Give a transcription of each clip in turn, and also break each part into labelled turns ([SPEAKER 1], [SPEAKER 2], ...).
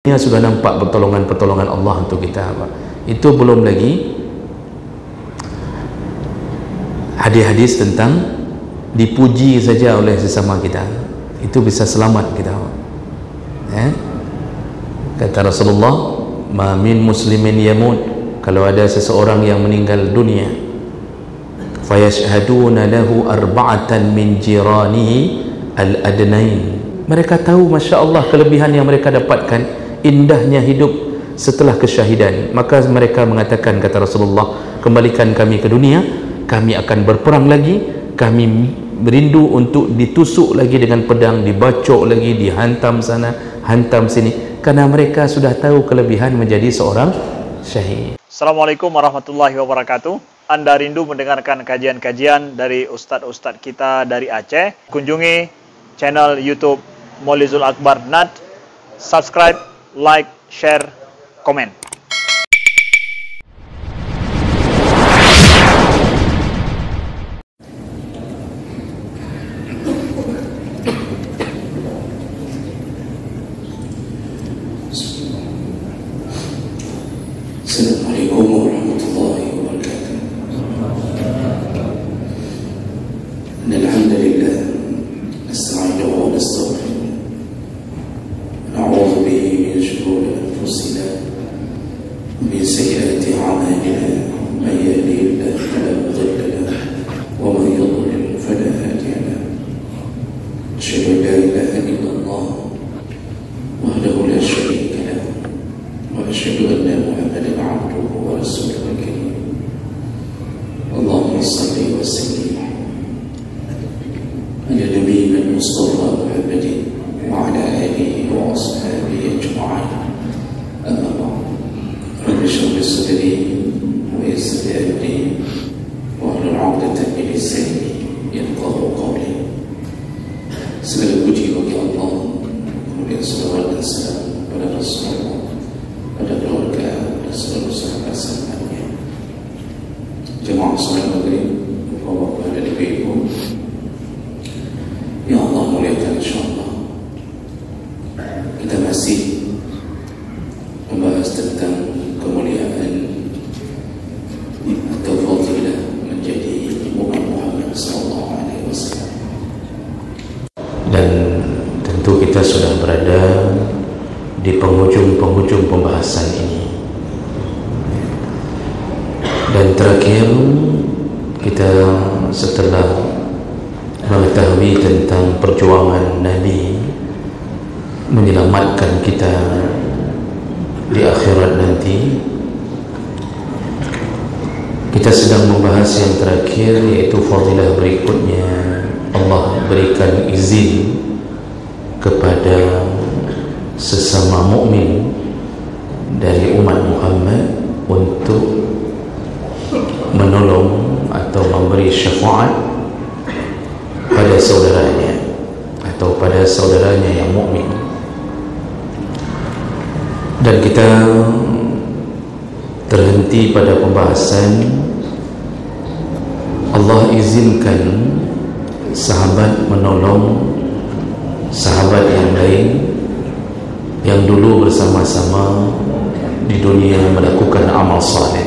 [SPEAKER 1] Ini sudah nampak pertolongan-pertolongan Allah untuk kita. Itu belum lagi hadis-hadis tentang dipuji saja oleh sesama kita, itu bisa selamat kita. Kata Rasulullah, ma min muslimin yamut, kalau ada seseorang yang meninggal dunia, fayashhaduna lahu arba'atan min jiranihi al-adnain, mereka tahu Masya Allah kelebihan yang mereka dapatkan, indahnya hidup setelah kesyahidan, maka mereka mengatakan, kata Rasulullah, kembalikan kami ke dunia, kami akan berperang lagi, kami merindu untuk ditusuk lagi dengan pedang, dibacok lagi, dihantam sana, hantam sini, karena mereka sudah tahu kelebihan menjadi seorang syahid.
[SPEAKER 2] Assalamualaikum warahmatullahi wabarakatuh. Anda rindu mendengarkan kajian-kajian dari ustadz-ustadz kita dari Aceh? Kunjungi channel YouTube Maulizul Akbar NAD, subscribe, like, share, komen.
[SPEAKER 3] Assalamualaikum warahmatullahi wabarakatuh. Alhamdulillah, nasta'inuhu wa nastaghfiruh, na'udzu bihi min shururi anfusina wa min sayyiati a'malina, man yahdihillahu fala mudilla lahu wa man yudlil fala hadiya lahu. Asyhadu an la ilaha illallah wahdahu la syarika lahu wa asyhadu anna Muhammadan abduhu wa rasuluhu al-karim. Allahumma salli wa sallim ala nabiyyina Mustafa Muhammadin wa ala alihi wa ashabihi ajma'in. Amma ba'd. Rabbi shrah li sadri wa yassir li amri wahlul 'uqdatan min lisani yafqahu qawli. Segala puji bagi Allah, kemudian salawat dan salam pada Rasulullah, pada keluarga dan seluruh sahabat-sahabatnya. Jemaah salat maghrib, bapak-bapak dan ibu-ibu yang Allah muliakan, insyaallah kita masih membahas tentang kemuliaan atau fadilah menjadi umat Muhammad sallallahu alaihi wasallam.
[SPEAKER 1] Dan tentu kita sudah berada di penghujung pembahasan ini, dan terakhir kita setelah mengetahui tentang perjuangan Nabi menyelamatkan kita di akhirat nanti, kita sedang membahas yang terakhir, yaitu fadilah berikutnya. Allah berikan izin kepada sesama mukmin dari umat Muhammad untuk menolong atau memberi syafaat pada saudaranya atau pada saudaranya yang mukmin. Dan kita terhenti pada pembahasan Allah izinkan sahabat menolong sahabat yang lain yang dulu bersama-sama di dunia melakukan amal saleh.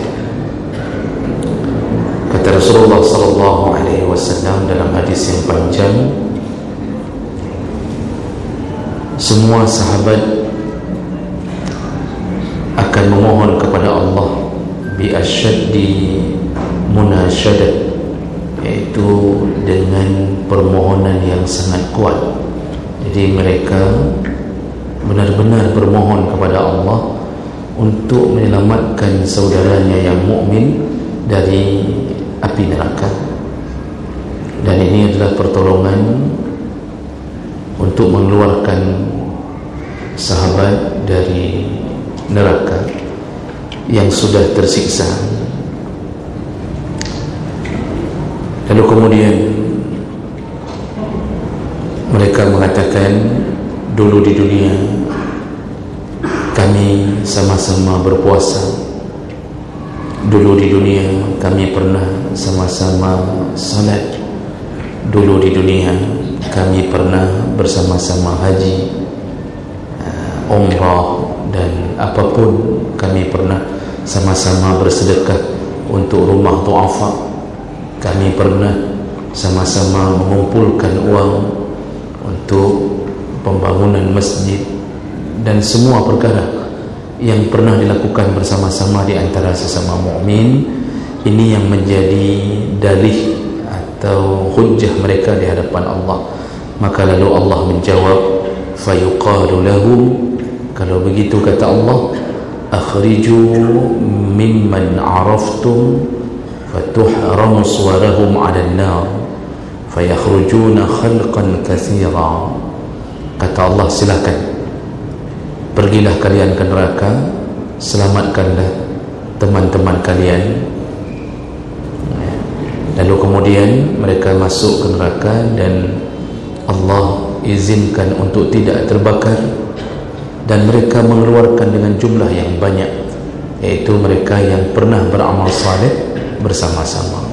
[SPEAKER 1] Kata Rasulullah sallallahu alaihi wasallam dalam hadis yang panjang, semua sahabat akan memohon kepada Allah bi asyaddi munasyadah, yaitu dengan permohonan yang sangat kuat. Jadi mereka benar-benar bermohon kepada Allah untuk menyelamatkan saudaranya yang mukmin dari api neraka. Dan ini adalah pertolongan untuk mengeluarkan sahabat dari neraka yang sudah tersiksa. Lalu kemudian mereka mengatakan, dulu di dunia kami sama-sama berpuasa, dulu di dunia kami pernah sama-sama salat, dulu di dunia kami pernah bersama-sama haji, umrah apapun. Kami pernah sama-sama bersedekah untuk rumah du'afa, kami pernah sama-sama mengumpulkan uang untuk pembangunan masjid, dan semua perkara yang pernah dilakukan bersama-sama di antara sesama mukmin. Ini yang menjadi dalih atau hujjah mereka di hadapan Allah. Maka lalu Allah menjawab, fayuqalu lahum, kalau begitu kata Allah, akhriju mimman araftum fatuhramu suwarahum 'alan nar fayakhrujuna khalqan katsira. Kata Allah, silakan pergilah kalian ke neraka, selamatkanlah teman-teman kalian. Lalu kemudian mereka masuk ke neraka dan Allah izinkan untuk tidak terbakar, dan mereka mengeluarkan dengan jumlah yang banyak, yaitu mereka yang pernah beramal saleh bersama-sama.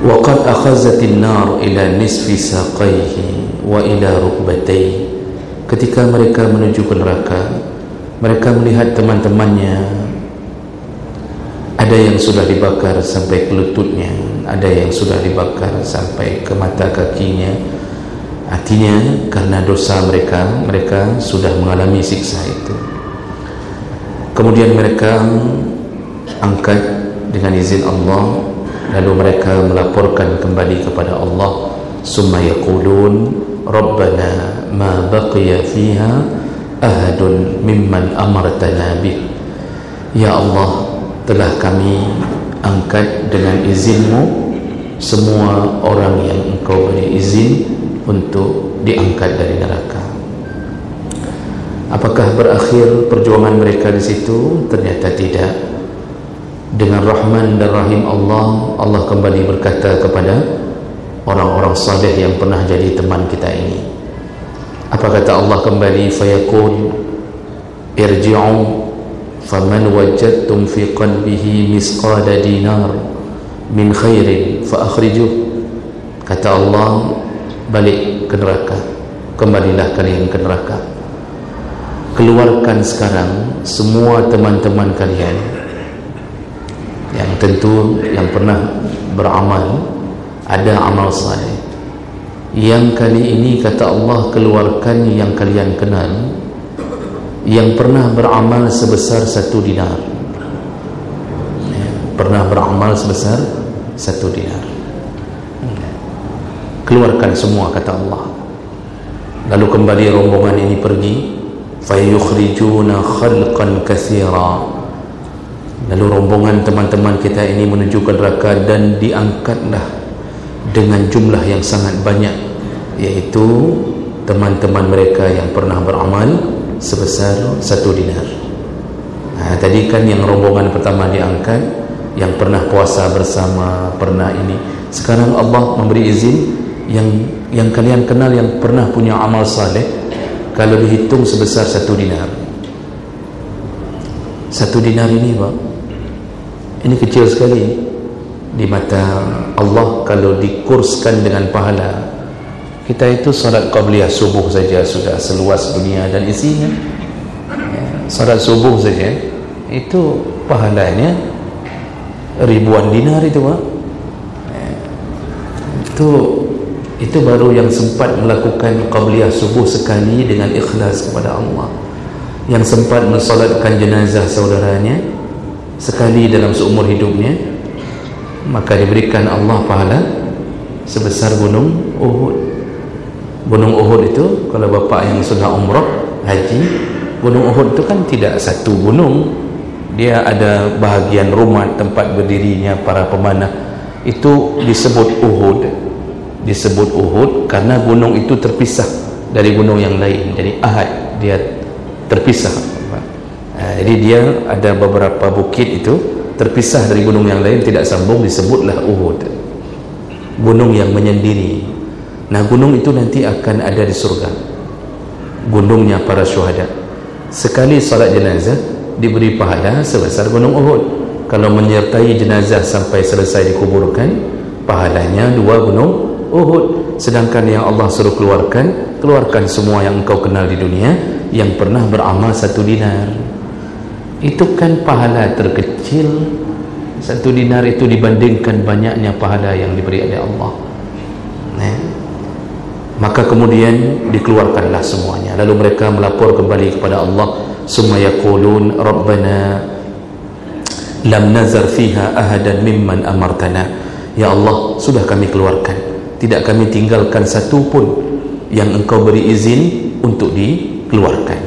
[SPEAKER 1] Wa qad akhazatin nar ila nisfi saqaihi wa ila rukbatayhi. Ketika mereka menuju ke neraka, mereka melihat teman-temannya, ada yang sudah dibakar sampai ke lututnya, ada yang sudah dibakar sampai ke mata kakinya. Artinya karena dosa mereka, mereka sudah mengalami siksa itu. Kemudian mereka angkat dengan izin Allah, lalu mereka melaporkan kembali kepada Allah. Summa yaqulun rabbana ma baqiya fiha ahadun mimman amartana bih. Ya Allah, telah kami angkat dengan izinmu semua orang yang engkau beri izin untuk diangkat dari neraka. Apakah berakhir perjuangan mereka di situ? Ternyata tidak. Dengan Rahman dan Rahim Allah, Allah kembali berkata kepada orang-orang saleh yang pernah jadi teman kita ini. Apa kata Allah kembali? Fayaqul irji'u faman wajadtum fi qalbihi misqala dinar min khairin fa akhrijuh. Kata Allah, balik ke neraka, kembalilah kalian ke neraka, keluarkan sekarang semua teman-teman kalian yang tentu yang pernah beramal, ada amal saleh. Yang kali ini kata Allah, keluarkan yang kalian kenal, yang pernah beramal sebesar 1 dinar, pernah beramal sebesar 1 dinar, keluarkan semua kata Allah. Lalu kembali rombongan ini pergi, fayukhrijuna khalqan katsira. Lalu rombongan teman-teman kita ini menuju ke neraka dan diangkatlah dengan jumlah yang sangat banyak, yaitu teman-teman mereka yang pernah beramal sebesar 1 dinar. Tadi kan yang rombongan pertama diangkat, yang pernah puasa bersama, pernah ini. Sekarang Allah memberi izin yang kalian kenal, yang pernah punya amal saleh, kalau dihitung sebesar 1 dinar. 1 dinar ini Pak, ini kecil sekali di mata Allah. Kalau dikurskan dengan pahala kita, itu salat qabliyah subuh saja sudah seluas dunia dan isinya. Salat subuh saja itu pahalanya ribuan dinar itu Pak. Itu baru yang sempat melakukan qabliyah subuh sekali dengan ikhlas kepada Allah, yang sempat mensolatkan jenazah saudaranya sekali dalam seumur hidupnya, maka diberikan Allah pahala sebesar gunung Uhud. Gunung Uhud itu, kalau bapak yang sudah umrah haji, gunung Uhud itu kan tidak satu gunung, dia ada bahagian rumah tempat berdirinya para pemanah. Itu disebut Uhud karena gunung itu terpisah dari gunung yang lain. Jadi ahad, dia terpisah. Jadi dia ada beberapa bukit itu terpisah dari gunung yang lain, tidak sambung, disebutlah Uhud, gunung yang menyendiri. Nah, gunung itu nanti akan ada di surga, gunungnya para syuhada. Sekali salat jenazah diberi pahala sebesar gunung Uhud. Kalau menyertai jenazah sampai selesai dikuburkan, pahalanya 2 gunung Uhud. Sedangkan yang Allah suruh keluarkan semua yang engkau kenal di dunia, yang pernah beramal 1 dinar. Itu kan pahala terkecil. 1 dinar itu dibandingkan banyaknya pahala yang diberi oleh Allah. Maka kemudian dikeluarkanlah semuanya. Lalu mereka melapor kembali kepada Allah. Summa yaqulun Rabbana lam nazar fiha ahadan mimman amartana. Ya Allah, sudah kami keluarkan, tidak kami tinggalkan satu pun yang engkau beri izin untuk dikeluarkan.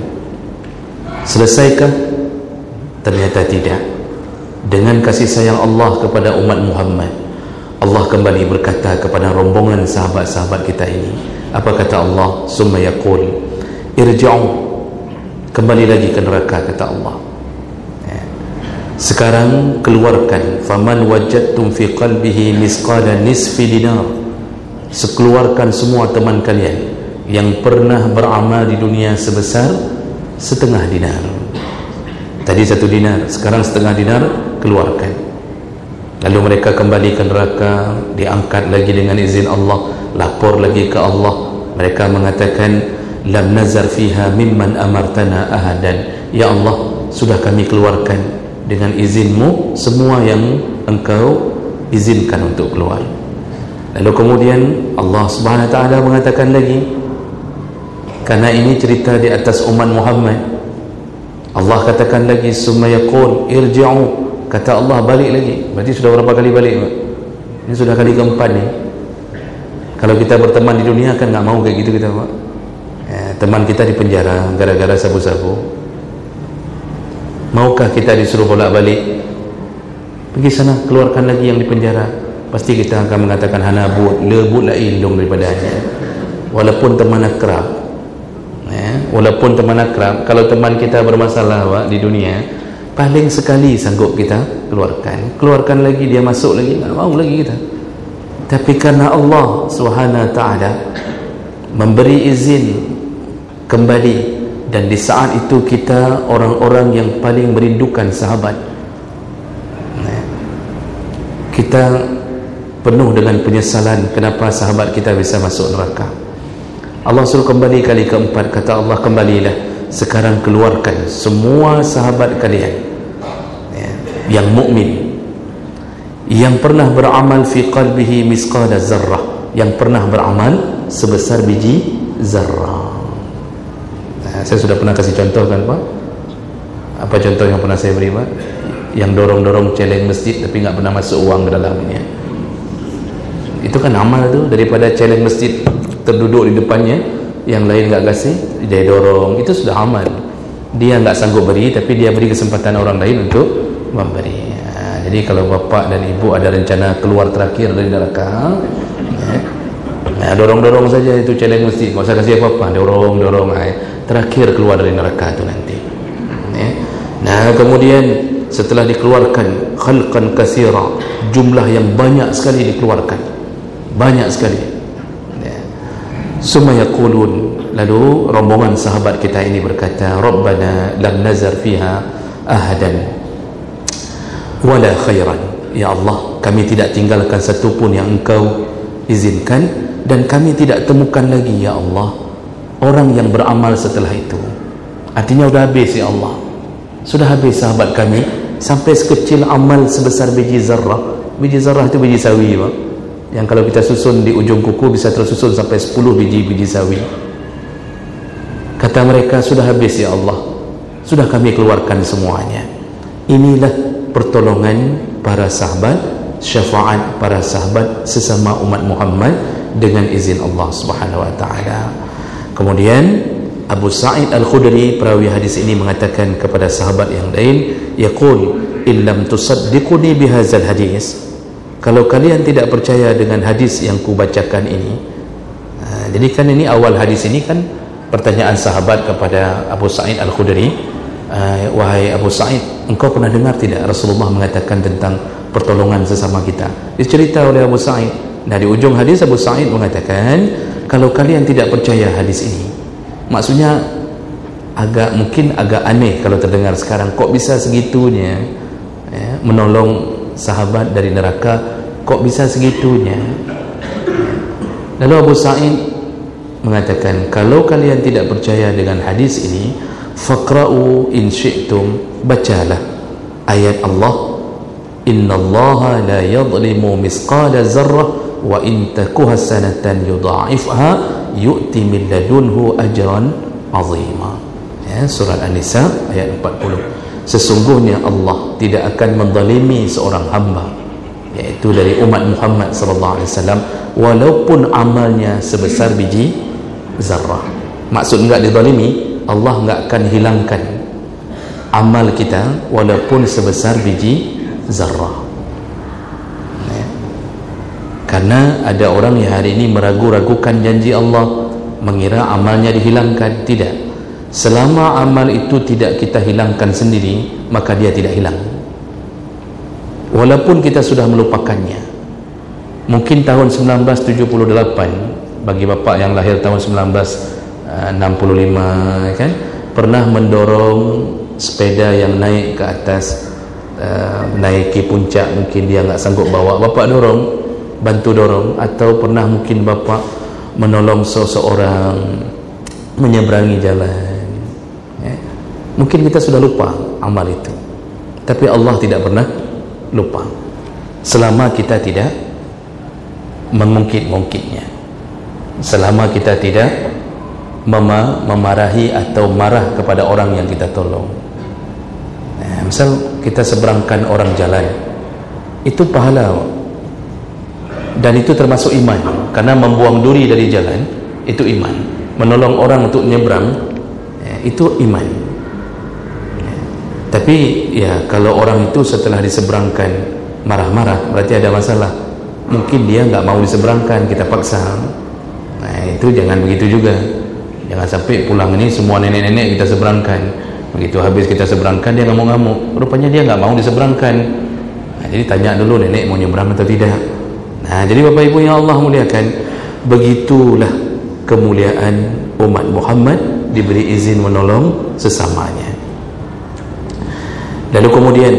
[SPEAKER 1] Selesaikah? Ternyata tidak. Dengan kasih sayang Allah kepada umat Muhammad, Allah kembali berkata kepada rombongan sahabat-sahabat kita ini. Apa kata Allah? Summa yaqul irji'u, kembali lagi ke neraka, kata Allah. Sekarang keluarkan, faman wajadtum fi qalbihi misqala nisfi dinar, sekeluarkan semua teman kalian yang pernah beramal di dunia sebesar 1/2 dinar. Tadi 1 dinar, sekarang 1/2 dinar, keluarkan. Lalu mereka kembali ke neraka, diangkat lagi dengan izin Allah, lapor lagi ke Allah. Mereka mengatakan, lam nazar fiha mimman amartana ahadan. Ya Allah, sudah kami keluarkan dengan izinmu semua yang engkau izinkan untuk keluar. Lalu kemudian Allah Subhanahu wa ta'ala mengatakan lagi, karena ini cerita di atas umat Muhammad, Allah katakan lagi, summa yaqul irji'u, kata Allah balik lagi. Berarti sudah berapa kali balik, Pak? Ini sudah kali keempat ni. Kalau kita berteman di dunia kan nggak mau kayak gitu kita, Pak. Teman kita di penjara gara-gara sabu-sabu. Maukah kita disuruh bolak-balik? Pergi sana, keluarkan lagi yang di penjara. Pasti kita akan mengatakan hanabut, lebut la ilung daripadanya. Walaupun teman akrab, walaupun teman akrab, kalau teman kita bermasalah, Pak, di dunia, paling sekali sanggup kita keluarkan lagi, dia masuk lagi, nggak mau lagi kita. Tapi karena Allah Subhanahu wa ta'ala memberi izin kembali, dan di saat itu kita orang-orang yang paling merindukan sahabat, kita penuh dengan penyesalan kenapa sahabat kita bisa masuk neraka. Allah suruh kembali kali keempat, kata Allah, kembalilah, sekarang keluarkan semua sahabat kalian yang mukmin, yang pernah beramal fi qalbihi misqala zarrah, yang pernah beramal sebesar biji zarrah. Saya sudah pernah kasih contoh kan, Pak? Apa contoh yang pernah saya beri, Pak? Yang dorong-dorong celeng masjid tapi nggak pernah masuk uang ke dalamnya. Itu kan amal tu, daripada celeng masjid terduduk di depannya, yang lain nggak kasih, dia dorong, itu sudah amal. Dia nggak sanggup beri, tapi dia beri kesempatan orang lain untuk memberi. Jadi kalau bapak dan ibu ada rencana keluar terakhir dari neraka, dorong-dorong saja itu celeng masjid, nggak usah kasih apa-apa, dorong-dorong, terakhir keluar dari neraka itu nanti. Nah, kemudian setelah dikeluarkan khalqan katsira, jumlah yang banyak sekali dikeluarkan, banyak sekali. Summa yaqulun, lalu rombongan sahabat kita ini berkata, Rabbana lam nazar fiha ahadan wala khairan. Ya Allah, kami tidak tinggalkan satu pun yang engkau izinkan, dan kami tidak temukan lagi, ya Allah, orang yang beramal setelah itu. Artinya sudah habis, ya Allah, sudah habis sahabat kami, sampai sekecil amal sebesar biji zarrah. Biji zarrah itu biji sawi, Pak, yang kalau kita susun di ujung kuku bisa tersusun sampai 10 biji sawi. Kata mereka, sudah habis, ya Allah, sudah kami keluarkan semuanya. Inilah pertolongan para sahabat, syafaat para sahabat sesama umat Muhammad dengan izin Allah Subhanahu wa ta'ala. Kemudian Abu Sa'id Al-Khudri, perawi hadis ini, mengatakan kepada sahabat yang lain, yaqul illam tusaddiquni bihadzal hadis, kalau kalian tidak percaya dengan hadis yang kubacakan ini. Jadi kan ini awal hadis ini kan pertanyaan sahabat kepada Abu Sa'id Al-Khudri, wahai Abu Sa'id, engkau pernah dengar tidak Rasulullah mengatakan tentang pertolongan sesama kita? Dicerita oleh Abu Sa'id. Nah, di ujung hadis Abu Sa'id mengatakan, kalau kalian tidak percaya hadis ini, maksudnya mungkin agak aneh kalau terdengar sekarang, kok bisa segitunya menolong sahabat dari neraka, kok bisa segitunya. Lalu Abu Sa'id mengatakan, kalau kalian tidak percaya dengan hadis ini, faqra'u in syi'tum, bacalah ayat Allah, innallaha la yadhlimu misqala zarrah wa in taku hasanatan yudha'ifha yu'ti min ladunhu ajran 'azima. Ya, surat An-Nisa ayat 40. Sesungguhnya Allah tidak akan menzalimi seorang hamba, yaitu dari umat Muhammad sallallahu alaihi wasallam, walaupun amalnya sebesar biji zarrah. Maksud enggak dizalimi, Allah enggak akan hilangkan amal kita walaupun sebesar biji zarrah. Karena ada orang yang hari ini meragu-ragukan janji Allah, mengira amalnya dihilangkan. Tidak. Selama amal itu tidak kita hilangkan sendiri, maka dia tidak hilang, walaupun kita sudah melupakannya. Mungkin tahun 1978, bagi bapak yang lahir tahun 1965 kan, pernah mendorong sepeda yang naik ke atas, naiki puncak, mungkin dia nggak sanggup bawa, bapak dorong, bantu dorong. Atau pernah mungkin bapak menolong seseorang menyeberangi jalan. Mungkin kita sudah lupa amal itu, tapi Allah tidak pernah lupa selama kita tidak mengungkit-ungkitnya, selama kita tidak memarahi atau marah kepada orang yang kita tolong. Misal kita seberangkan orang jalan, itu pahala, dan itu termasuk iman, karena membuang duri dari jalan itu iman. Menolong orang untuk nyebrang itu iman. Tapi ya, kalau orang itu setelah diseberangkan marah-marah, berarti ada masalah. Mungkin dia nggak mau diseberangkan, kita paksa. Nah, itu jangan begitu juga. Jangan sampai pulang ini semua nenek-nenek kita seberangkan, begitu habis kita seberangkan dia ngamuk-ngamuk, rupanya dia nggak mau diseberangkan. Nah, jadi tanya dulu, nenek mau nyebrang atau tidak. Nah, jadi Bapak Ibu yang Allah muliakan, begitulah kemuliaan umat Muhammad, diberi izin menolong sesamanya. Lalu kemudian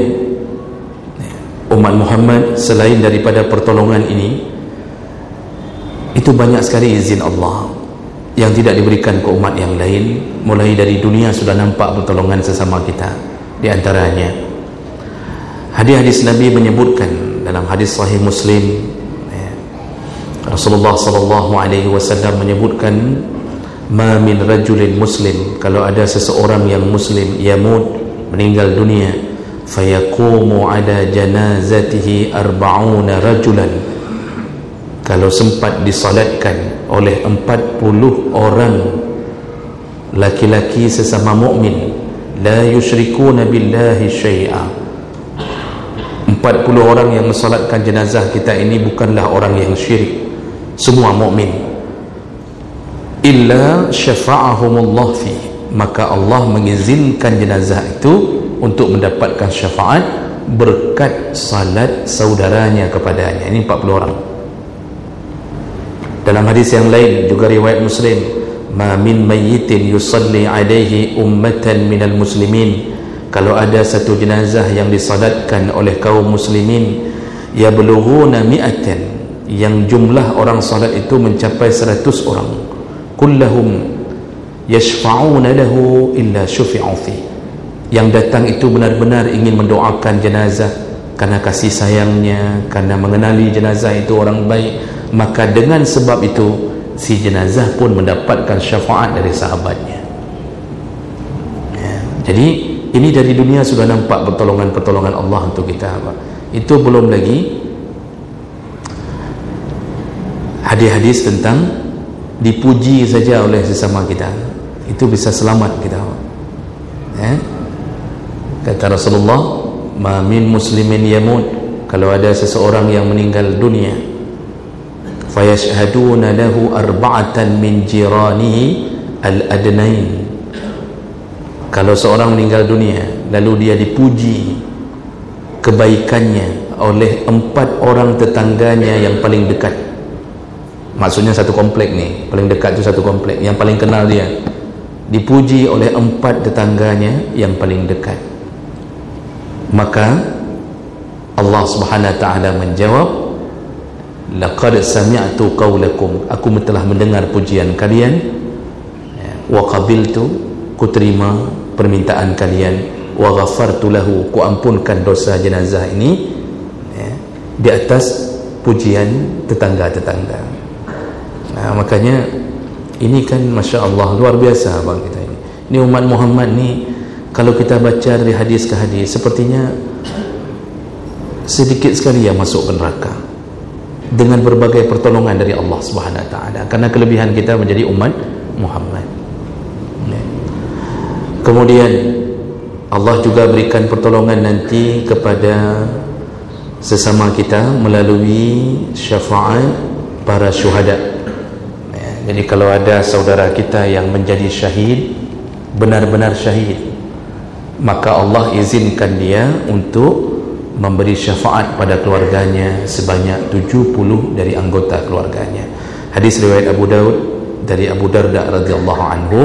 [SPEAKER 1] umat Muhammad selain daripada pertolongan ini, itu banyak sekali izin Allah yang tidak diberikan ke umat yang lain. Mulai dari dunia sudah nampak pertolongan sesama kita. Di antaranya hadis-hadis Nabi menyebutkan, dalam hadis sahih Muslim, Rasulullah sallallahu alaihi wasallam menyebutkan, ma min rajulin muslim, kalau ada seseorang yang muslim, yamut, meninggal dunia, fayaqumu ala janazatihi 40 rajulan, kalau sempat disalatkan oleh 40 orang laki-laki sesama mukmin, la yusyrikuna billahi syai'a, 40 orang yang mensalatkan jenazah kita ini bukanlah orang yang syirik, semua mukmin, illa syafa'ahumullah fi, maka Allah mengizinkan jenazah itu untuk mendapatkan syafaat berkat salat saudaranya kepadanya. Ini 40 orang. Dalam hadis yang lain juga riwayat Muslim, ma min mayyitin yusalli alaihi ummatan minal muslimin, kalau ada satu jenazah yang disalatkan oleh kaum muslimin, yablughuna mi'atan, yang jumlah orang salat itu mencapai 100 orang, kullahum yashfa'una lahu illa syufi'u fi, yang datang itu benar-benar ingin mendoakan jenazah karena kasih sayangnya, karena mengenali jenazah itu orang baik, maka dengan sebab itu si jenazah pun mendapatkan syafaat dari sahabatnya. Ya, jadi ini dari dunia sudah nampak pertolongan-pertolongan Allah untuk kita. Itu belum lagi hadis-hadis tentang dipuji saja oleh sesama kita, itu bisa selamat kita. Kata Rasulullah, ma min muslimin yamut, kalau ada seseorang yang meninggal dunia, fayashhaduna lahu 4 min jiranihi al-adnain, kalau seorang meninggal dunia lalu dia dipuji kebaikannya oleh 4 orang tetangganya yang paling dekat. Maksudnya satu komplek nih, paling dekat itu satu komplek, yang paling kenal dia, dipuji oleh 4 tetangganya yang paling dekat, maka Allah Subhanahu wa ta'ala menjawab, laqad sami'tu qaulakum, aku telah mendengar pujian kalian, wa qabiltu, ku terima permintaan kalian, wa ghafartu lahu, ku ampunkan dosa jenazah ini, di atas pujian tetangga-tetangga. Makanya ini kan Masya Allah luar biasa bang kita ini. Ini umat Muhammad ni, kalau kita baca dari hadis ke hadis, sepertinya sedikit sekali yang masuk ke neraka dengan berbagai pertolongan dari Allah Subhanahu Wa Taala, karena kelebihan kita menjadi umat Muhammad. Kemudian Allah juga berikan pertolongan nanti kepada sesama kita melalui syafaat para syuhada. Jadi kalau ada saudara kita yang menjadi syahid, benar-benar syahid, maka Allah izinkan dia untuk memberi syafaat pada keluarganya sebanyak 70 dari anggota keluarganya. Hadis riwayat Abu Daud dari Abu Darda radhiyallahu anhu,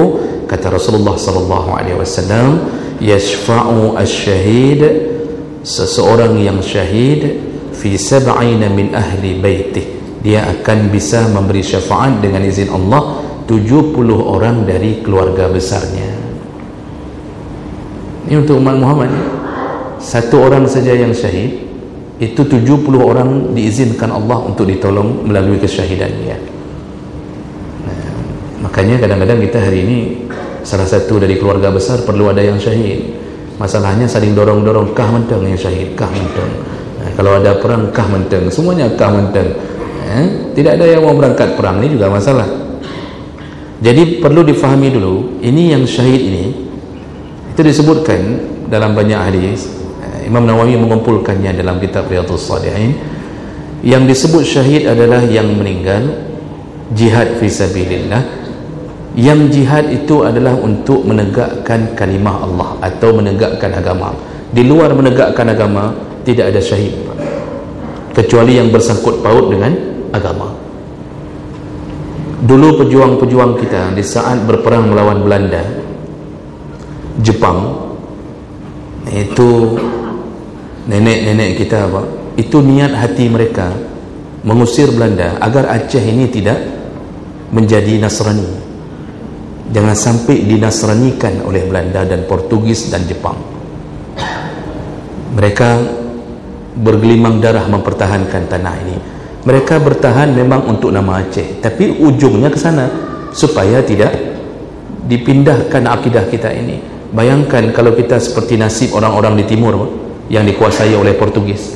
[SPEAKER 1] kata Rasulullah sallallahu alaihi wasallam, yashfa'u asy-syahid, seseorang yang syahid, fi sab'ina min ahli baitih, dia akan bisa memberi syafaat dengan izin Allah 70 orang dari keluarga besarnya. Ini untuk umat Muhammad. Satu orang saja yang syahid, itu 70 orang diizinkan Allah untuk ditolong melalui kesyahidannya. Makanya kadang-kadang kita hari ini salah satu dari keluarga besar perlu ada yang syahid. Masalahnya saling dorong-dorong, kah menteng yang syahid, kah menteng. Kalau ada perang, kah menteng, semuanya kah menteng. Tidak ada yang mau berangkat perang, ini juga masalah. Jadi perlu difahami dulu, ini yang syahid ini, itu disebutkan dalam banyak hadis. Imam Nawawi mengumpulkannya dalam kitab Riyadhus Shalihin. Yang disebut syahid adalah yang meninggal jihad fi sabilillah. Yang jihad itu adalah untuk menegakkan kalimah Allah atau menegakkan agama. Di luar menegakkan agama tidak ada syahid, kecuali yang bersangkut paut dengan agama. Dulu pejuang-pejuang kita di saat berperang melawan Belanda, Jepang, itu nenek-nenek kita itu niat hati mereka mengusir Belanda agar Aceh ini tidak menjadi Nasrani, jangan sampai dinasranikan oleh Belanda dan Portugis dan Jepang. Mereka bergelimang darah mempertahankan tanah ini. Mereka bertahan memang untuk nama Aceh, tapi ujungnya ke sana supaya tidak dipindahkan akidah kita ini. Bayangkan kalau kita seperti nasib orang-orang di timur yang dikuasai oleh Portugis.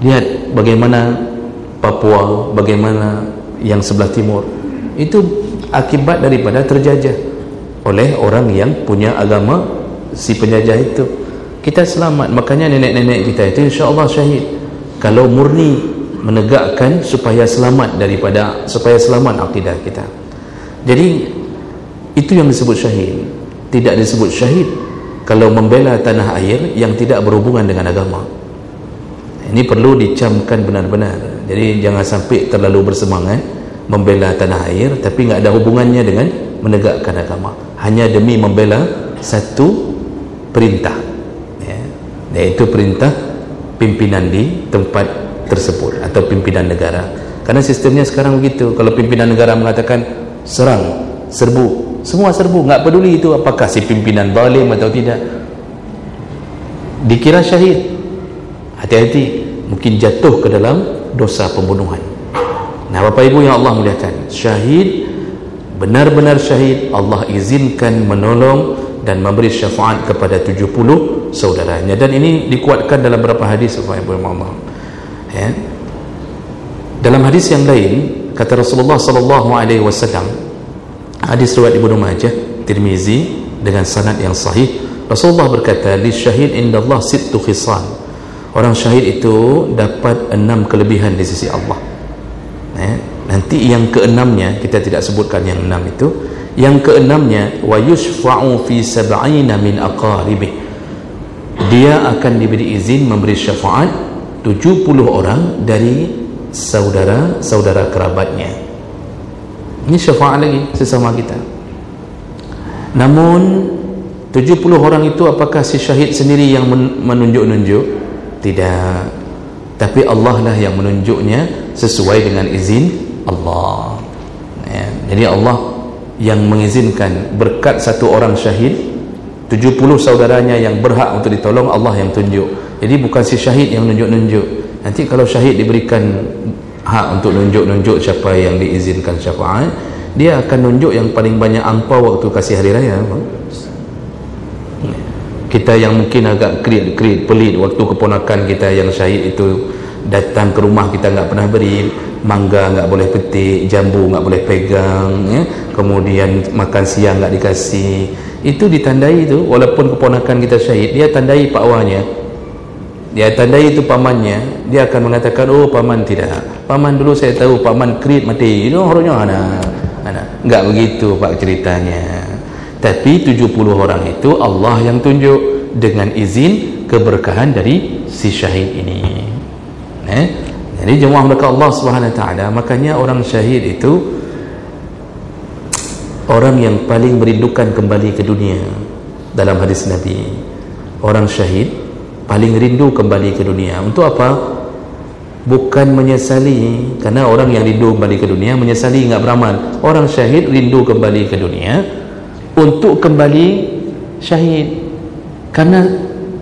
[SPEAKER 1] Lihat bagaimana Papua, bagaimana yang sebelah timur. Itu akibat daripada terjajah oleh orang yang punya agama si penjajah itu. Kita selamat, makanya nenek-nenek kita itu insya-Allah syahid kalau murni menegakkan supaya selamat daripada, supaya selamat akidah kita. Jadi itu yang disebut syahid. Tidak disebut syahid kalau membela tanah air yang tidak berhubungan dengan agama. Ini perlu dicamkan benar-benar. Jadi jangan sampai terlalu bersemangat membela tanah air tapi tidak ada hubungannya dengan menegakkan agama, hanya demi membela satu perintah, yaitu perintah pimpinan di tempat tersebut atau pimpinan negara. Karena sistemnya sekarang begitu. Kalau pimpinan negara mengatakan serang, serbu, semua serbu, nggak peduli itu apakah si pimpinan zalim atau tidak, dikira syahid. Hati-hati, mungkin jatuh ke dalam dosa pembunuhan. Nah Bapak Ibu yang Allah muliakan, syahid, benar-benar syahid, Allah izinkan menolong dan memberi syafaat kepada 70 saudaranya. Dan ini dikuatkan dalam beberapa hadis Bapak Ibu yang Allah. Dalam hadis yang lain kata Rasulullah sallallahu alaihi wasallam, hadis riwayat Ibnu Majah, Tirmizi dengan sanad yang sahih, Rasulullah berkata, li syahid indallah sittu khisal, orang syahid itu dapat 6 kelebihan di sisi Allah. Nanti yang keenamnya kita tidak sebutkan yang 6 itu. Yang keenamnya, wa yushfa'u fi sab'ina min aqaribih, dia akan diberi izin memberi syafaat 70 orang dari saudara-saudara kerabatnya. Ini syafaat lagi sesama kita. Namun 70 orang itu apakah si syahid sendiri yang menunjuk-nunjuk? Tidak. tapi Allah lah yang menunjuknya sesuai dengan izin Allah. Ya, jadi Allah yang mengizinkan berkat satu orang syahid, 70 saudaranya yang berhak untuk ditolong, Allah yang tunjuk. Jadi bukan si syahid yang nunjuk-nunjuk. Nanti kalau syahid diberikan hak untuk nunjuk-nunjuk siapa yang diizinkan syafaat, dia akan nunjuk yang paling banyak angpau waktu kasih hari raya. Kita yang mungkin agak pelit waktu keponakan kita yang syahid itu datang ke rumah, kita enggak pernah beri mangga, enggak boleh petik, jambu enggak boleh pegang, ya. Kemudian makan siang enggak dikasih. Itu ditandai itu, walaupun keponakan kita syahid, dia tandai pak awanya, dia tandai itu pamannya, dia akan mengatakan, oh paman tidak, paman dulu saya tahu paman kerit mati, itu harusnya ada. Enggak begitu pak ceritanya. Tapi 70 orang itu Allah yang tunjuk dengan izin keberkahan dari si syahid ini. Jadi jemaah mereka Allah Subhanahu Wa Taala, makanya orang syahid itu orang yang paling merindukan kembali ke dunia. Dalam hadis Nabi, orang syahid paling rindu kembali ke dunia. Untuk apa? Bukan menyesali, karena orang yang rindu kembali ke dunia menyesali enggak beramal. Orang syahid rindu kembali ke dunia untuk kembali syahid, karena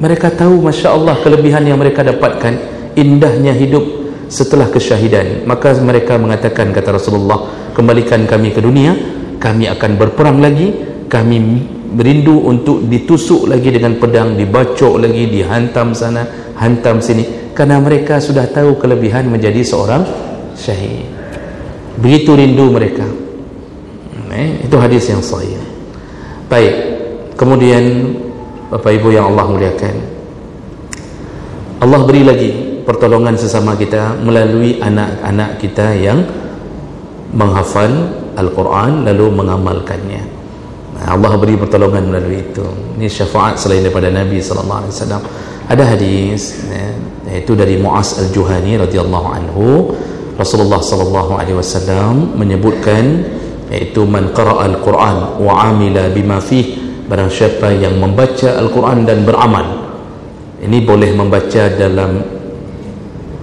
[SPEAKER 1] mereka tahu Masya Allah kelebihan yang mereka dapatkan, indahnya hidup setelah kesyahidan. Maka mereka mengatakan, kata Rasulullah, kembalikan kami ke dunia, kami akan berperang lagi, kami merindu untuk ditusuk lagi dengan pedang, dibacok lagi, dihantam sana, hantam sini, karena mereka sudah tahu kelebihan menjadi seorang syahid. Begitu rindu mereka. Itu hadis yang sahih. Baik, kemudian Bapak Ibu yang Allah muliakan, Allah beri lagi pertolongan sesama kita melalui anak-anak kita yang menghafal Al-Quran lalu mengamalkannya. Allah beri pertolongan melalui itu. Ini syafaat selain daripada Nabi SAW. Ada hadis, yaitu dari Mu'az Al-Juhani radhiyallahu anhu, Rasulullah SAW menyebutkan, yaitu man qara'a al-Quran wa amila bima fih, barang siapa yang membaca Al-Quran dan beramal. Ini boleh membaca dalam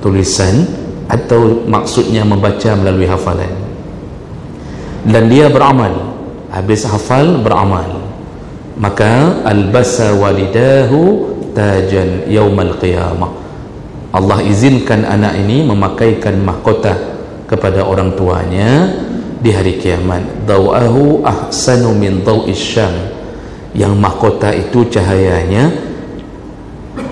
[SPEAKER 1] tulisan atau maksudnya membaca melalui hafalan, dan dia beramal, habis hafal beramal, maka albasa walidahu tajan yaumal qiyamah. Allah izinkan anak ini memakaikan mahkota kepada orang tuanya di hari kiamat. Dawahu ahsanu min daw'is syam, yang mahkota itu cahayanya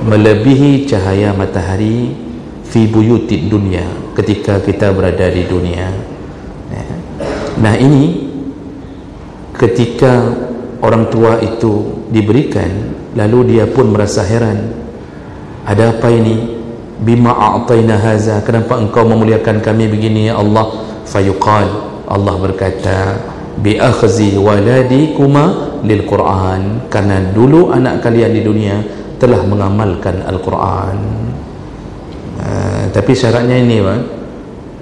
[SPEAKER 1] melebihi cahaya matahari fi buyutid dunia, ketika kita berada di dunia. Nah, ini ketika orang tua itu diberikan, lalu dia pun merasa heran, ada apa ini? Bima a'tayna haza, kenapa engkau memuliakan kami begini ya Allah? Fayuqal, Allah berkata, bi akhzi waladikuma lil Quran, karena dulu anak kalian di dunia telah mengamalkan Al-Quran. Tapi syaratnya ini,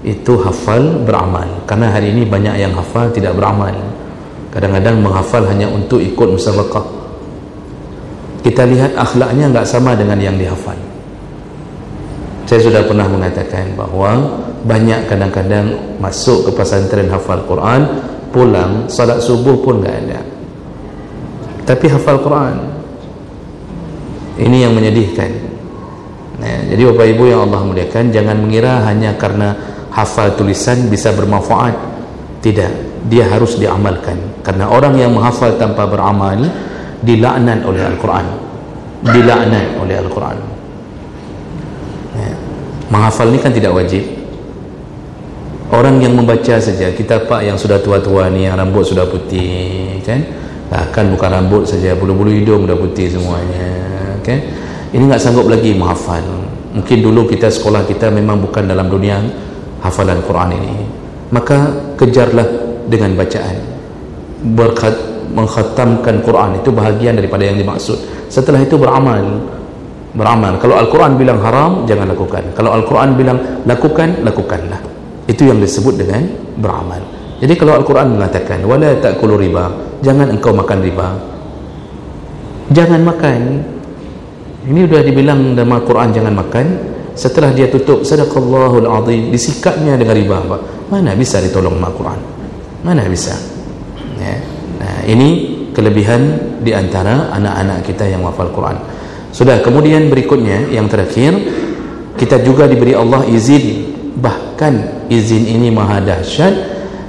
[SPEAKER 1] itu hafal beramal, karena hari ini banyak yang hafal tidak beramal. Kadang-kadang menghafal hanya untuk ikut musabaqah. Kita lihat akhlaknya enggak sama dengan yang dihafal. Saya sudah pernah mengatakan bahawa banyak kadang-kadang masuk ke pesantren hafal Quran, pulang salat subuh pun enggak ada, tapi hafal Quran. Ini yang menyedihkan. Jadi Bapak Ibu yang Allah muliakan, jangan mengira hanya karena hafal tulisan bisa bermanfaat. Tidak, dia harus diamalkan, karena orang yang menghafal tanpa beramal dilaknat oleh Al-Quran, dilaknat oleh Al-Quran. Menghafal ini kan tidak wajib. Orang yang membaca saja, kita pak yang sudah tua-tua ni, yang rambut sudah putih kan, bahkan bukan rambut saja, bulu-bulu hidung sudah putih semuanya kan, ini enggak sanggup lagi menghafal. Mungkin dulu kita sekolah kita memang bukan dalam dunia hafalan Quran ini, maka kejarlah dengan bacaan. Mengkhatamkan Quran itu bahagian daripada yang dimaksud. Setelah itu beramal. Kalau Al-Quran bilang haram, jangan lakukan. Kalau Al-Quran bilang lakukan, lakukanlah. Itu yang disebut dengan beramal. Jadi kalau Al-Quran mengatakan wala ta'kulu riba, jangan engkau makan riba, jangan makan. Ini sudah dibilang dalam Al-Quran jangan makan, setelah dia tutup sadaqallahul azim, disikapnya dengan riba, Pak. Mana bisa ditolong dengan Al-Quran? Mana bisa? Ya. Nah, ini kelebihan di antara anak-anak kita yang hafal Quran. Sudah, kemudian berikutnya yang terakhir, kita juga diberi Allah izin, bahkan izin ini maha dahsyat,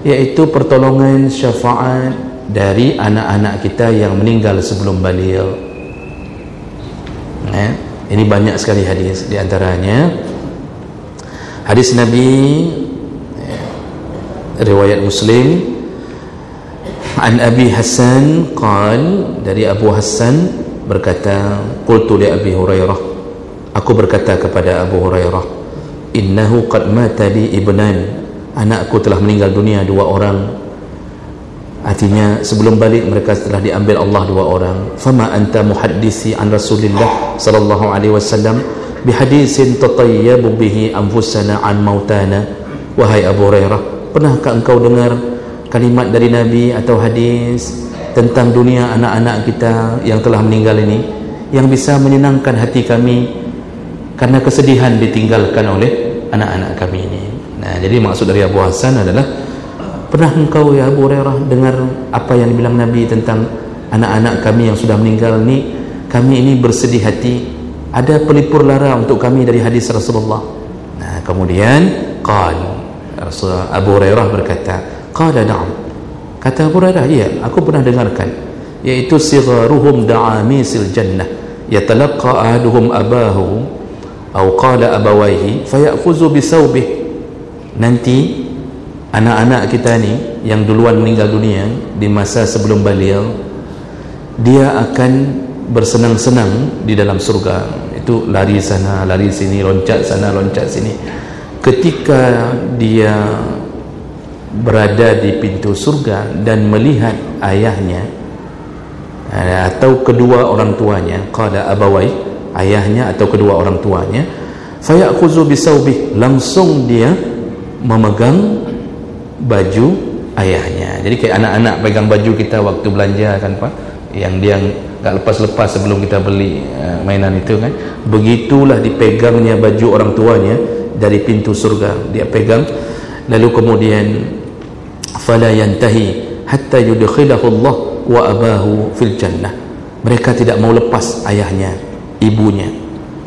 [SPEAKER 1] yaitu pertolongan syafaat dari anak-anak kita yang meninggal sebelum baligh. Ini banyak sekali hadis, di antaranya hadis Nabi riwayat Muslim, an Abi Hassan qal, dari Abu Hassan berkata, qultu li Abi Hurairah, aku berkata kepada Abu Hurairah, innahu qad mata li ibnan, anakku telah meninggal dunia 2 orang. Artinya sebelum balik mereka telah diambil Allah 2 orang. Fama anta muhaddisi an Rasulillah sallallahu alaihi wasallam bihadisin tatayyabu bihi anfusana an mautana. Wahai Abu Hurairah, pernahkah engkau dengar kalimat dari Nabi atau hadis tentang dunia anak-anak kita yang telah meninggal ini, yang bisa menyenangkan hati kami karena kesedihan ditinggalkan oleh anak-anak kami ini? Nah, jadi maksud dari Abu Hasan adalah, pernah engkau ya Abu Hurairah dengar apa yang dibilang Nabi tentang anak-anak kami yang sudah meninggal ni? Kami ini bersedih hati, ada pelipur lara untuk kami dari hadis Rasulullah. Nah, kemudian Abu Hurairah berkata, qala na'am, kata Abu Hurairah, iya, aku pernah dengarkan, yaitu sigharuhum da'amisil jannah yatalaqqa ahaduhum abahu atau qala abawaihi fayakhudhu bisawbih. Nanti anak-anak kita ni yang duluan meninggal dunia di masa sebelum baligh, dia akan bersenang-senang di dalam surga. Itu lari sana, lari sini, loncat sana, loncat sini. Ketika dia berada di pintu surga dan melihat ayahnya atau kedua orang tuanya, qala abawai, ayahnya atau kedua orang tuanya, fayakhudhu bisawbih, langsung dia memegang baju ayahnya. Jadi kayak anak-anak pegang baju kita waktu belanja kan Pak, yang dia tak lepas-lepas sebelum kita beli mainan itu kan, begitulah dipegangnya baju orang tuanya dari pintu surga, dia pegang, lalu kemudian fala yantahi hatta yudkhilahu Allah wa abahu fil jannah, mereka tidak mau lepas ayahnya, ibunya,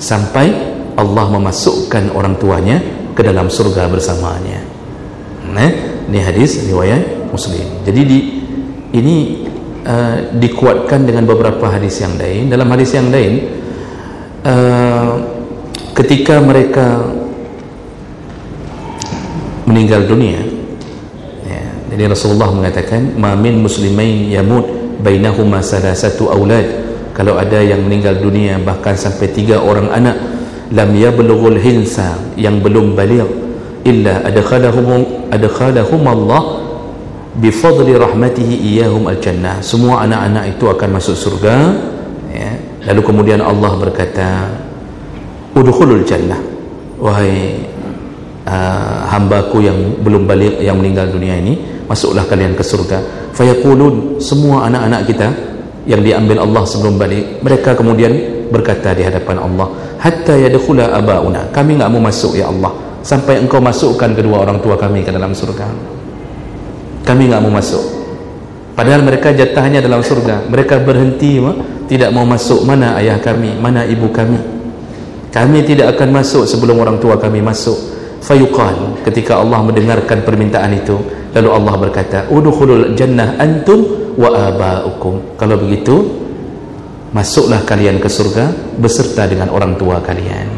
[SPEAKER 1] sampai Allah memasukkan orang tuanya ke dalam surga bersamanya. Ini hadis riwayat Muslim. Jadi ini dikuatkan dengan beberapa hadis yang lain. Dalam hadis yang lain, ketika mereka meninggal dunia, ya, jadi Rasulullah mengatakan, ma min muslimain yamut bainahuma salasatu aulad, kalau ada yang meninggal dunia bahkan sampai 3 orang anak, lam yablughul hinsa, yang belum baligh, illa adkhalahum Allah bifadli rahmatihi iyahum al-jannah, semua anak-anak itu akan masuk surga, ya. Lalu kemudian Allah berkata, udkhulul jannah, wahai hambaku yang belum balik, yang meninggal dunia ini, masuklah kalian ke surga. Fayaqulun, semua anak-anak kita yang diambil Allah sebelum balik, mereka kemudian berkata di hadapan Allah, hatta yadkhula abauna, kami enggak mau masuk ya Allah sampai engkau masukkan kedua orang tua kami ke dalam surga. Kami enggak mau masuk, padahal mereka jatahnya dalam surga. Mereka berhenti tidak mau masuk. Mana ayah kami, mana ibu kami, kami tidak akan masuk sebelum orang tua kami masuk. Fayuqal, ketika Allah mendengarkan permintaan itu, lalu Allah berkata, udkhulul jannah antum wa aba'ukum, kalau begitu masuklah kalian ke surga beserta dengan orang tua kalian.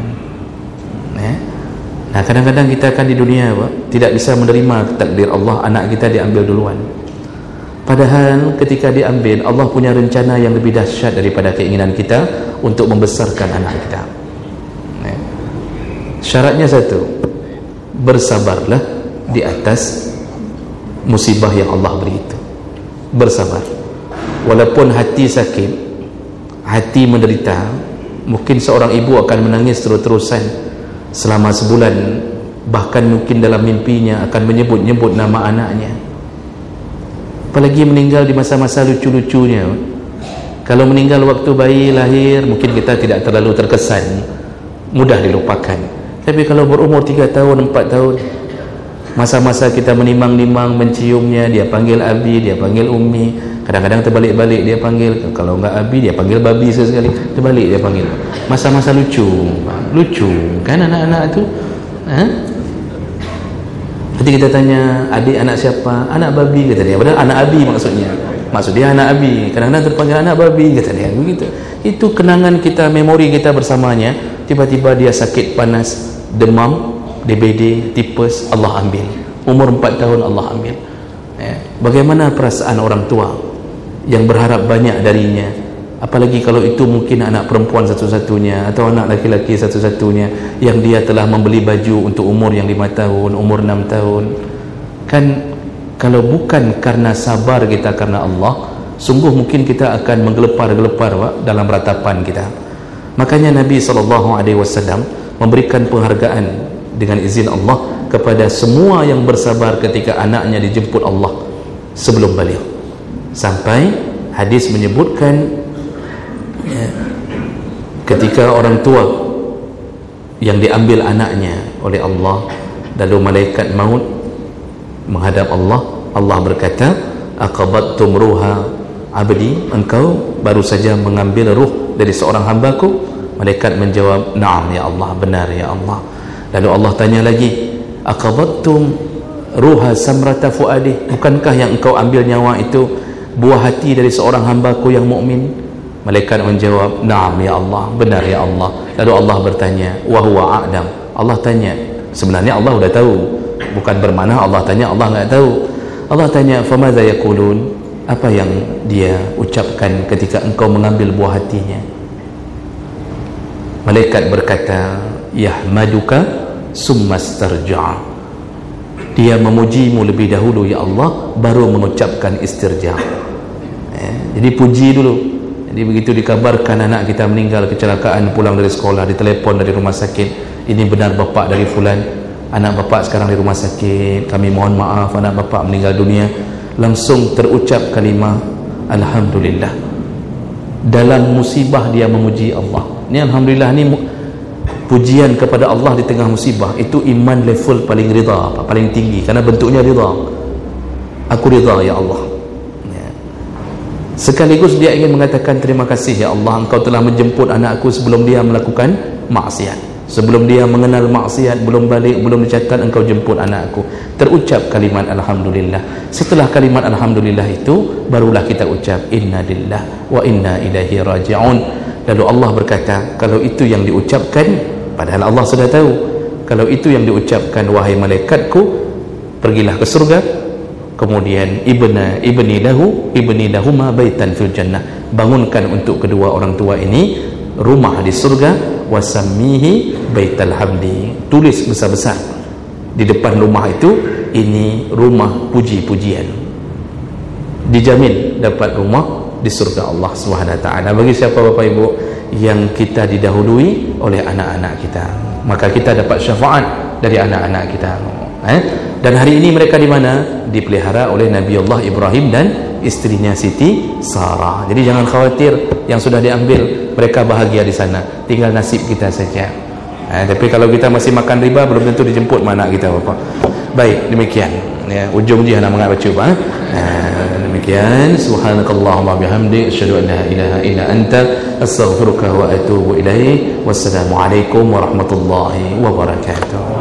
[SPEAKER 1] Nah, kadang-kadang kita akan di dunia tidak bisa menerima takdir Allah, anak kita diambil duluan, padahal ketika diambil Allah punya rencana yang lebih dahsyat daripada keinginan kita untuk membesarkan anak kita. Syaratnya satu, bersabarlah di atas musibah yang Allah beri itu. Bersabar walaupun hati sakit, hati menderita. Mungkin seorang ibu akan menangis terus-terusan selama sebulan, bahkan mungkin dalam mimpinya akan menyebut-nyebut nama anaknya, apalagi meninggal di masa-masa lucu-lucunya. Kalau meninggal waktu bayi lahir, mungkin kita tidak terlalu terkesan, mudah dilupakan. Tapi kalau berumur 3 tahun 4 tahun, masa-masa kita menimang-nimang, menciumnya, dia panggil abi, dia panggil umi, kadang-kadang terbalik-balik dia panggil, kalau enggak abi dia panggil babi sekali, terbalik dia panggil. Masa-masa lucu kan anak-anak tu. Nanti kita tanya, adik anak siapa? Anak babi, kata dia. Padahal anak abi maksudnya. Maksud dia anak abi. Kadang-kadang terpanggil anak babi, kata dia. Begitu. Itu kenangan kita, memori kita bersamanya. Tiba-tiba dia sakit panas, demam, DBD, tipes, Allah ambil. Umur 4 tahun Allah ambil. Bagaimana perasaan orang tua yang berharap banyak darinya? Apalagi kalau itu mungkin anak perempuan satu-satunya atau anak laki-laki satu-satunya yang dia telah membeli baju untuk umur yang 5 tahun, umur 6 tahun. Kan kalau bukan karena sabar kita karena Allah, sungguh mungkin kita akan menggelepar-gelepar dalam ratapan kita. Makanya Nabi SAW memberikan penghargaan dengan izin Allah kepada semua yang bersabar ketika anaknya dijemput Allah sebelum balik. Sampai hadis menyebutkan ketika orang tua yang diambil anaknya oleh Allah, lalu malaikat maut menghadap Allah, Allah berkata, aqabattum ruha abdi, engkau baru saja mengambil ruh dari seorang hambaku? Malaikat menjawab, na'am ya Allah, benar ya Allah. Lalu Allah tanya lagi, aqabattum ruha samrata fuadi, bukankah yang engkau ambil nyawa itu buah hati dari seorang hambaku yang mukmin? Malaikat menjawab, na'am ya Allah, benar ya Allah. Lalu Allah bertanya, wa huwa a'lam, Allah tanya, sebenarnya Allah sudah tahu, bukan bermakna Allah tanya Allah enggak tahu. Allah tanya, famadza yaqulun, apa yang dia ucapkan ketika engkau mengambil buah hatinya? Malaikat berkata, yahmaduka summastarja', dia memujimu lebih dahulu ya Allah, baru mengucapkan istirja'. Jadi puji dulu. Jadi begitu dikabarkan anak kita meninggal kecelakaan pulang dari sekolah, ditelepon dari rumah sakit, ini benar bapak dari fulan, anak bapak sekarang di rumah sakit, kami mohon maaf anak bapak meninggal dunia, langsung terucap kalimah alhamdulillah. Dalam musibah dia memuji Allah. Ini alhamdulillah, ni pujian kepada Allah di tengah musibah, itu iman level paling rida, paling tinggi, karena bentuknya rida. Aku rida ya Allah. Sekaligus dia ingin mengatakan terima kasih ya Allah, engkau telah menjemput anakku sebelum dia melakukan maksiat, sebelum dia mengenal maksiat, belum balik, belum dicatat, engkau jemput anakku. Terucap kalimat alhamdulillah. Setelah kalimat alhamdulillah itu, barulah kita ucap inna lillah wa inna ilaihi raji'un. Lalu Allah berkata, kalau itu yang diucapkan, padahal Allah sudah tahu, kalau itu yang diucapkan, wahai malaikatku, pergilah ke surga. Kemudian ibni lahuma baitan fil jannah, bangunkan untuk kedua orang tua ini rumah di surga, wasammihi baital hamdi, tulis besar-besar di depan rumah itu, ini rumah puji-pujian, dijamin dapat rumah di surga Allah Subhanahu wa taala. Bagi siapa Bapak Ibu yang kita didahului oleh anak-anak kita, maka kita dapat syafaat dari anak-anak kita. Dan hari ini mereka di mana? Dipelihara oleh Nabi Allah Ibrahim dan istrinya Siti Sarah. Jadi jangan khawatir, yang sudah diambil mereka bahagia di sana, tinggal nasib kita saja. Tapi kalau kita masih makan riba, belum tentu dijemput mana kita Bapak. Baik, demikian ya, ujung dia nak mengat baca demikian. Subhanakallahumma bihamdik, asyhadu an la ilaha illa anta, astaghfiruka wa atubu ilaik. Wassalamualaikum warahmatullahi wabarakatuh.